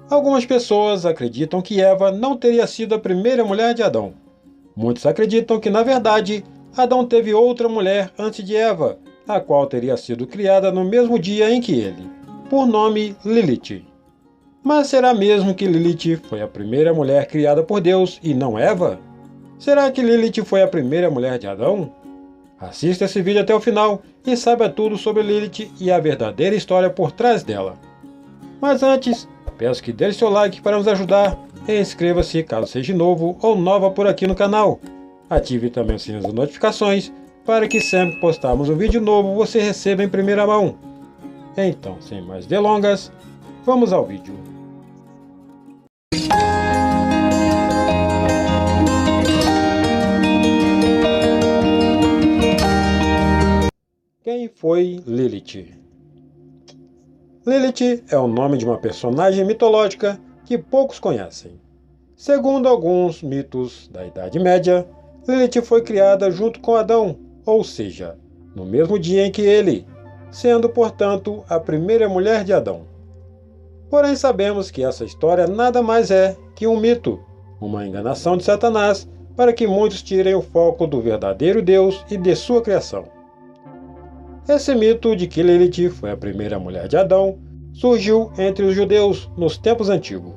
Algumas pessoas acreditam que Eva não teria sido a primeira mulher de Adão. Muitos acreditam que, na verdade, Adão teve outra mulher antes de Eva, a qual teria sido criada no mesmo dia em que ele, por nome Lilith. Mas será mesmo que Lilith foi a primeira mulher criada por Deus e não Eva? Será que Lilith foi a primeira mulher de Adão? Assista esse vídeo até o final e saiba tudo sobre Lilith e a verdadeira história por trás dela. Mas antes, peço que deixe seu like para nos ajudar e inscreva-se caso seja novo ou nova por aqui no canal. Ative também o sininho das notificações para que sempre que postarmos um vídeo novo você receba em primeira mão. Então, sem mais delongas, vamos ao vídeo. Quem foi Lilith? Lilith é o nome de uma personagem mitológica que poucos conhecem. Segundo alguns mitos da Idade Média, Lilith foi criada junto com Adão, ou seja, no mesmo dia em que ele, sendo, portanto, a primeira mulher de Adão. Porém, sabemos que essa história nada mais é que um mito, uma enganação de Satanás para que muitos tirem o foco do verdadeiro Deus e de sua criação. Esse mito de que Lilith foi a primeira mulher de Adão surgiu entre os judeus nos tempos antigos.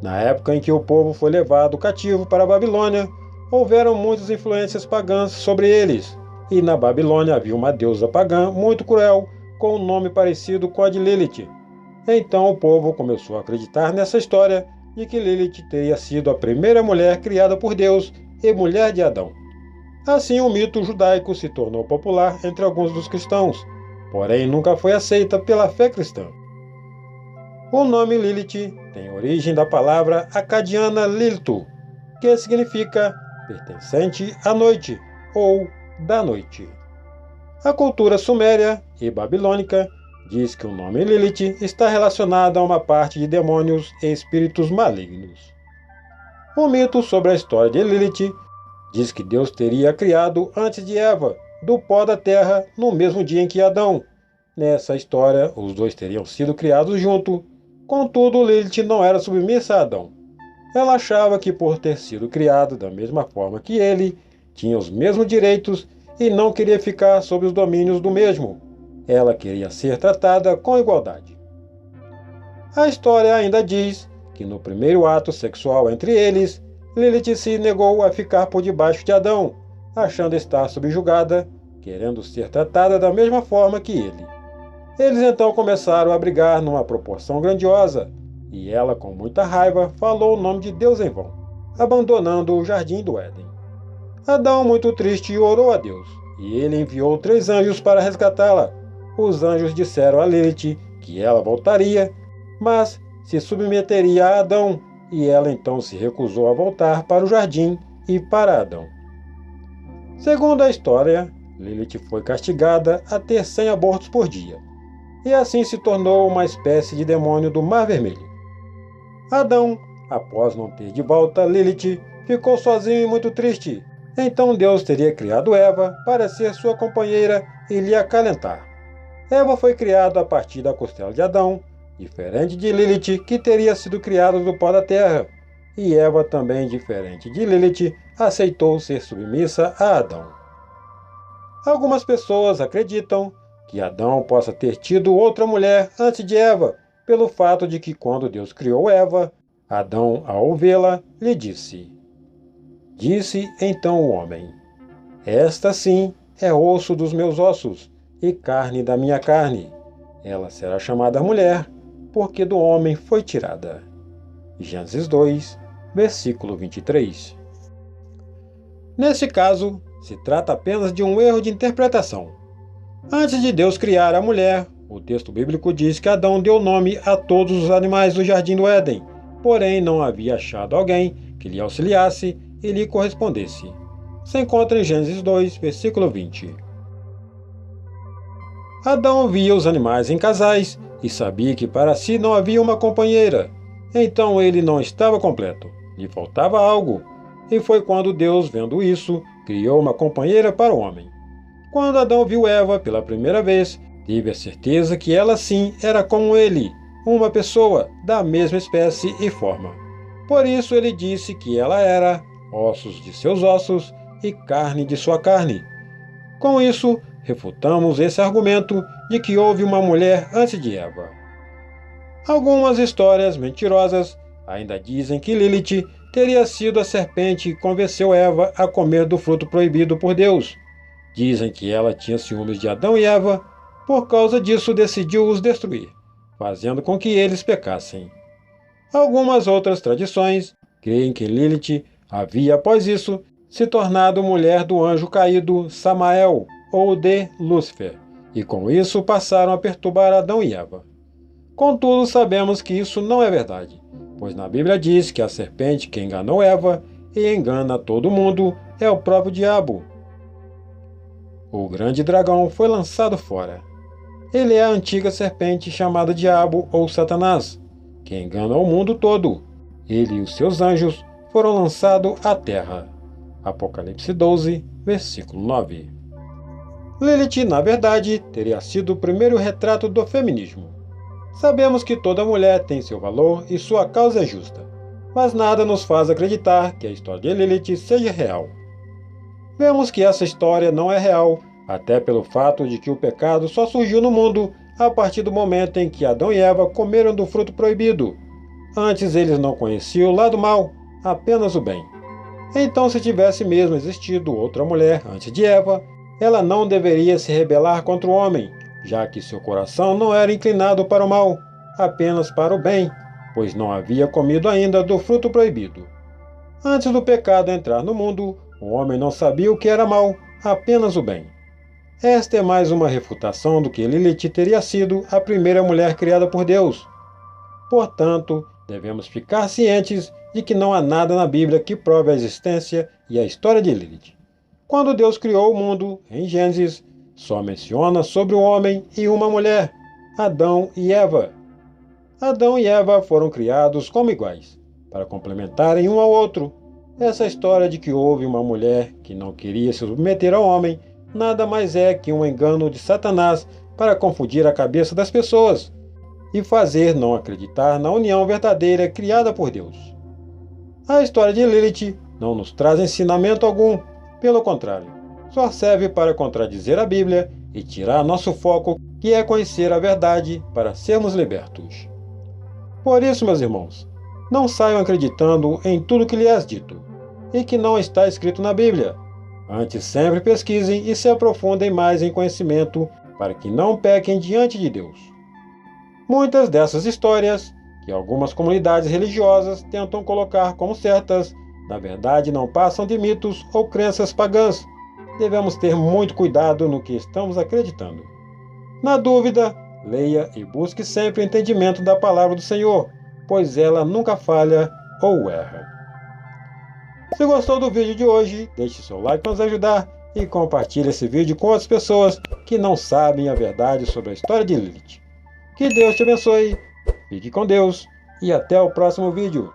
Na época em que o povo foi levado cativo para a Babilônia, houveram muitas influências pagãs sobre eles, e na Babilônia havia uma deusa pagã muito cruel, com um nome parecido com a de Lilith. Então o povo começou a acreditar nessa história de que Lilith teria sido a primeira mulher criada por Deus e mulher de Adão. Assim, o mito judaico se tornou popular entre alguns dos cristãos, porém nunca foi aceita pela fé cristã. O nome Lilith tem origem da palavra acadiana Liltu, que significa pertencente à noite ou da noite. A cultura suméria e babilônica diz que o nome Lilith está relacionado a uma parte de demônios e espíritos malignos. O mito sobre a história de Lilith diz que Deus teria criado antes de Eva, do pó da terra, no mesmo dia em que Adão. Nessa história, os dois teriam sido criados juntos. Contudo, Lilith não era submissa a Adão. Ela achava que, por ter sido criada da mesma forma que ele, tinha os mesmos direitos e não queria ficar sob os domínios do mesmo. Ela queria ser tratada com igualdade. A história ainda diz que no primeiro ato sexual entre eles, Lilith se negou a ficar por debaixo de Adão, achando estar subjugada, querendo ser tratada da mesma forma que ele. Eles então começaram a brigar numa proporção grandiosa, e ela, com muita raiva, falou o nome de Deus em vão, abandonando o jardim do Éden. Adão, muito triste, orou a Deus, e ele enviou 3 anjos para resgatá-la. Os anjos disseram a Lilith que ela voltaria, mas se submeteria a Adão, e ela então se recusou a voltar para o jardim e para Adão. Segundo a história, Lilith foi castigada a ter 100 abortos por dia, e assim se tornou uma espécie de demônio do Mar Vermelho. Adão, após não ter de volta Lilith, ficou sozinho e muito triste. Então Deus teria criado Eva para ser sua companheira e lhe acalentar. Eva foi criada a partir da costela de Adão, diferente de Lilith, que teria sido criada do pó da terra. E Eva, também diferente de Lilith, aceitou ser submissa a Adão. Algumas pessoas acreditam que Adão possa ter tido outra mulher antes de Eva, pelo fato de que quando Deus criou Eva, Adão, ao vê-la, lhe disse: Disse então o homem: Esta sim é osso dos meus ossos e carne da minha carne. Ela será chamada mulher, porque do homem foi tirada. Gênesis 2, versículo 23. Neste caso, se trata apenas de um erro de interpretação. Antes de Deus criar a mulher, o texto bíblico diz que Adão deu nome a todos os animais do jardim do Éden, porém não havia achado alguém que lhe auxiliasse e lhe correspondesse. Se encontra em Gênesis 2, versículo 20. Adão via os animais em casais e sabia que para si não havia uma companheira. Então ele não estava completo, lhe faltava algo. E foi quando Deus, vendo isso, criou uma companheira para o homem. Quando Adão viu Eva pela primeira vez, teve a certeza que ela sim era como ele, uma pessoa da mesma espécie e forma. Por isso ele disse que ela era ossos de seus ossos e carne de sua carne. Com isso, refutamos esse argumento de que houve uma mulher antes de Eva. Algumas histórias mentirosas ainda dizem que Lilith teria sido a serpente que convenceu Eva a comer do fruto proibido por Deus. Dizem que ela tinha ciúmes de Adão e Eva, por causa disso decidiu os destruir, fazendo com que eles pecassem. Algumas outras tradições creem que Lilith havia, após isso, se tornado mulher do anjo caído Samael, ou de Lúcifer, e com isso passaram a perturbar Adão e Eva. Contudo, sabemos que isso não é verdade, pois na Bíblia diz que a serpente que enganou Eva e engana todo mundo é o próprio diabo. O grande dragão foi lançado fora. Ele é a antiga serpente chamada Diabo ou Satanás, que engana o mundo todo. Ele e os seus anjos foram lançados à terra. Apocalipse 12, versículo 9. Lilith, na verdade, teria sido o primeiro retrato do feminismo. Sabemos que toda mulher tem seu valor e sua causa é justa, mas nada nos faz acreditar que a história de Lilith seja real. Vemos que essa história não é real, até pelo fato de que o pecado só surgiu no mundo a partir do momento em que Adão e Eva comeram do fruto proibido. Antes eles não conheciam o lado mal, apenas o bem. Então, se tivesse mesmo existido outra mulher antes de Eva, ela não deveria se rebelar contra o homem, já que seu coração não era inclinado para o mal, apenas para o bem, pois não havia comido ainda do fruto proibido. Antes do pecado entrar no mundo, o homem não sabia o que era mal, apenas o bem. Esta é mais uma refutação do que Lilith teria sido a primeira mulher criada por Deus. Portanto, devemos ficar cientes de que não há nada na Bíblia que prove a existência e a história de Lilith. Quando Deus criou o mundo, em Gênesis, só menciona sobre um homem e uma mulher, Adão e Eva. Adão e Eva foram criados como iguais, para complementarem um ao outro. Essa história de que houve uma mulher que não queria se submeter ao homem nada mais é que um engano de Satanás para confundir a cabeça das pessoas e fazer não acreditar na união verdadeira criada por Deus. A história de Lilith não nos traz ensinamento algum, pelo contrário, só serve para contradizer a Bíblia e tirar nosso foco, que é conhecer a verdade para sermos libertos. Por isso, meus irmãos, não saiam acreditando em tudo que lhe é dito, e que não está escrito na Bíblia. Antes, sempre pesquisem e se aprofundem mais em conhecimento, para que não pequem diante de Deus. Muitas dessas histórias, que algumas comunidades religiosas tentam colocar como certas, na verdade não passam de mitos ou crenças pagãs. Devemos ter muito cuidado no que estamos acreditando. Na dúvida, leia e busque sempre o entendimento da palavra do Senhor, pois ela nunca falha ou erra. Se gostou do vídeo de hoje, deixe seu like para nos ajudar e compartilhe esse vídeo com outras pessoas que não sabem a verdade sobre a história de Lilith. Que Deus te abençoe, fique com Deus e até o próximo vídeo.